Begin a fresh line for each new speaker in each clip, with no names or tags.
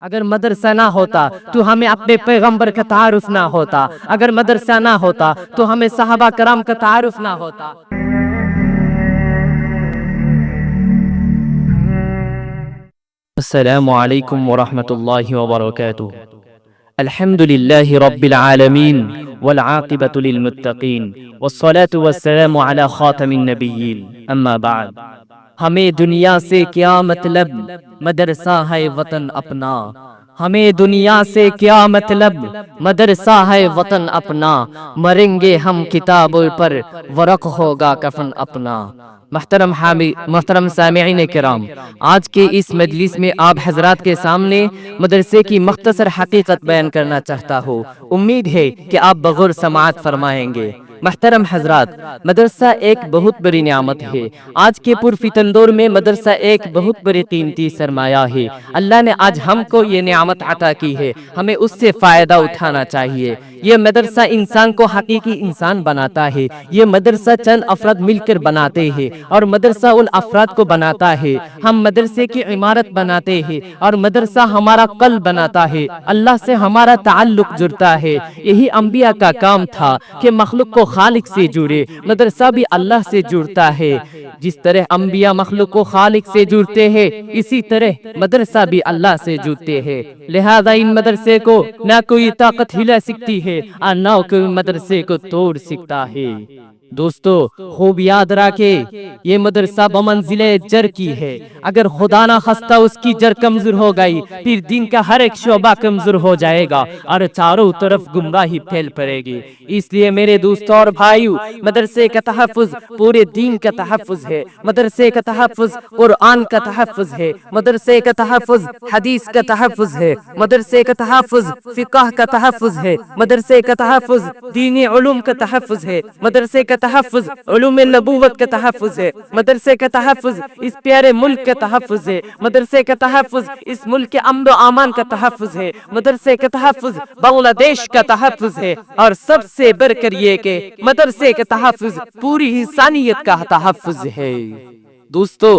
اگر مدرسہ نہ ہوتا تو ہمیں اپنے پیغمبر کا تعارف نہ ہوتا، اگر مدرسہ نہ ہوتا تو ہمیں صحابہ کرام کا تعارف نہ ہوتا۔ السلام علیکم ورحمۃ اللہ وبرکاتہ۔ الحمد للہ رب العالمین والعاقبۃ للمتقین والصلاة والسلام علی خاتم النبیین، اما بعد۔ ہمیں دنیا سے کیا مطلب، مدرسہ ہے وطن اپنا۔ ہمیں دنیا سے کیا مطلب، مدرسہ ہے وطن اپنا۔ مریں گے ہم کتابوں پر، ورق ہوگا کفن اپنا۔ محترم سامعین کرام، آج کے اس مجلس میں آپ حضرات کے سامنے مدرسے کی مختصر حقیقت بیان کرنا چاہتا ہوں۔ امید ہے کہ آپ بغور سماعت فرمائیں گے۔ محترم حضرات، مدرسہ ایک بہت بڑی نعمت ہے۔ آج کے پرفتن دور میں مدرسہ ایک بہت بڑی قیمتی سرمایہ ہے۔ اللہ نے آج ہم کو یہ نعمت عطا کی ہے، ہمیں اس سے فائدہ اٹھانا چاہیے۔ یہ مدرسہ انسان کو حقیقی انسان بناتا ہے۔ یہ مدرسہ چند افراد مل کر بناتے ہیں اور مدرسہ ان افراد کو بناتا ہے۔ ہم مدرسے کی عمارت بناتے ہیں اور مدرسہ ہمارا قلب بناتا ہے، اللہ سے ہمارا تعلق جڑتا ہے۔ یہی انبیاء کا کام تھا کہ مخلوق کو خالق سے جڑے، مدرسہ بھی اللہ سے جڑتا ہے۔ جس طرح انبیاء مخلوق کو خالق سے جڑتے ہیں، اسی طرح مدرسہ بھی اللہ سے جڑتے ہیں۔ لہذا ان مدرسے کو نہ کوئی طاقت ہلا سکتی ہے اور نہ کوئی مدرسے کو توڑ سکتا ہے۔ دوستو، خوب یاد رکھے، یہ مدرسہ بمنزل جر کی ہے۔ اگر خدا نہ خواستہ اس کی جر کمزور ہو گئی، پھر دین کا ہر ایک شعبہ کمزور ہو جائے گا اور چاروں طرف گمراہی پھیل پڑے گی۔ اس لیے میرے دوستوں اور بھائیوں، مدرسے کا تحفظ پورے دین کا تحفظ ہے۔ مدرسے کا تحفظ قرآن کا تحفظ ہے۔ مدرسے کا تحفظ حدیث کا تحفظ ہے۔ مدرسے کا تحفظ فقہ کا تحفظ ہے۔ مدرسے کا تحفظ دینی علوم کا تحفظ ہے۔ مدرسے کا تحفظ علوم نبوت کا تحفظ ہے۔ مدرسے کا تحفظ اس پیارے ملک کا تحفظ ہے۔ مدرسے کا تحفظ اس ملک کے امن و امان کا تحفظ ہے۔ مدرسے کا تحفظ بنگلہ دیش کا تحفظ ہے، اور سب سے بڑھ کر یہ کہ مدرسے کا تحفظ پوری انسانیت کا تحفظ ہے۔ دوستو،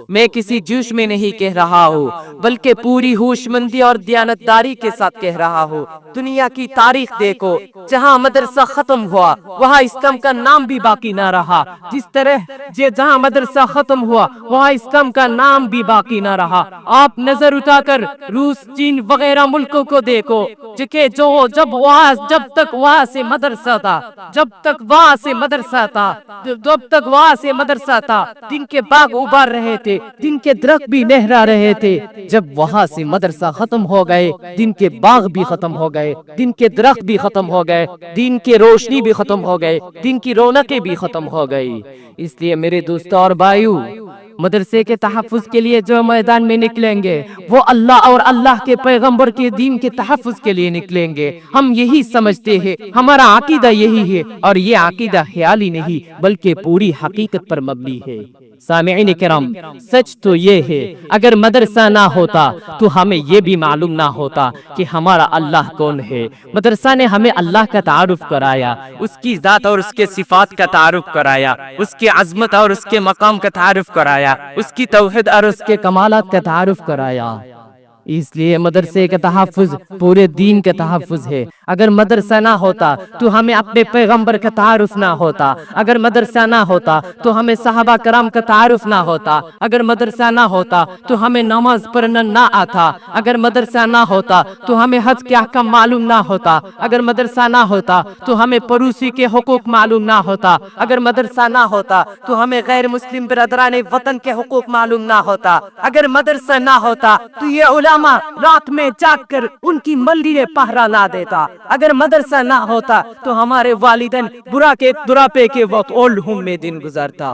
میں کسی جوش میں نہیں کہہ رہا ہوں، بلکہ پوری ہوش مندی اور دیانتداری کے ساتھ کہہ رہا ہوں۔ دنیا کی تاریخ دیکھو، جہاں مدرسہ ختم ہوا وہاں اسلام کا نام بھی باقی نہ رہا۔ جس طرح جہاں مدرسہ ختم ہوا وہاں اسلام کا نام بھی باقی نہ رہا۔ آپ نظر اٹھا کر روس، چین وغیرہ ملکوں کو دیکھو، جب تک وہاں سے مدرسہ تھا، دن کے باغ ابار رہے تھے، دن کے درخت بھی لہرا رہے تھے۔ جب وہاں سے مدرسہ ختم ہو گئے، دن کے باغ بھی ختم ہو گئے، دن کے درخت بھی ختم ہو گئے، دن کی روشنی بھی ختم ہو گئے، دن کی رونقیں بھی ختم ہو گئی۔ اس لیے میرے دوستوں اور بھائیوں، مدرسے کے تحفظ کے لیے جو میدان میں نکلیں گے وہ اللہ اور اللہ کے پیغمبر کے دین کے تحفظ کے لیے نکلیں گے۔ ہم یہی سمجھتے ہیں، ہمارا عقیدہ یہی ہے، اور یہ عقیدہ خیالی نہیں بلکہ پوری حقیقت پر مبنی ہے۔ سامعین کرام، سچ تو یہ ہے، اگر مدرسہ نہ ہوتا تو ہمیں یہ بھی معلوم نہ ہوتا کہ ہمارا اللہ کون ہے۔ مدرسہ نے ہمیں اللہ کا تعارف کرایا، اس کی ذات اور اس کے صفات کا تعارف کرایا، اس کی عظمت اور اس کے مقام کا تعارف کرایا، اس کی توحید اور اس کے کمالات کا تعارف کرایا۔ اس لیے مدرسے کا تحفظ پورے دین کا تحفظ ہے۔ اگر مدرسہ نہ ہوتا تو ہمیں اپنے پیغمبر کا تعارف نہ ہوتا۔ اگر مدرسہ نہ ہوتا تو ہمیں صحابہ کرام کا تعارف نہ ہوتا۔ اگر مدرسہ نہ ہوتا تو ہمیں نماز پڑھنا نہ آتا۔ اگر مدرسہ نہ ہوتا تو ہمیں حج کے احکام معلوم نہ ہوتا۔ اگر مدرسہ نہ ہوتا تو ہمیں پڑوسی کے حقوق معلوم نہ ہوتا۔ اگر مدرسہ نہ ہوتا تو ہمیں غیر مسلم برادران وطن کے حقوق معلوم نہ ہوتا۔ اگر مدرسہ نہ ہوتا تو یہ علماء رات میں جاگ کر ان کی مندریں پہرا نہ دیتا۔ اگر مدرسہ نہ ہوتا تو ہمارے والدین بڑھاپے کے وقت اولڈ ہوم میں دن گزارتا۔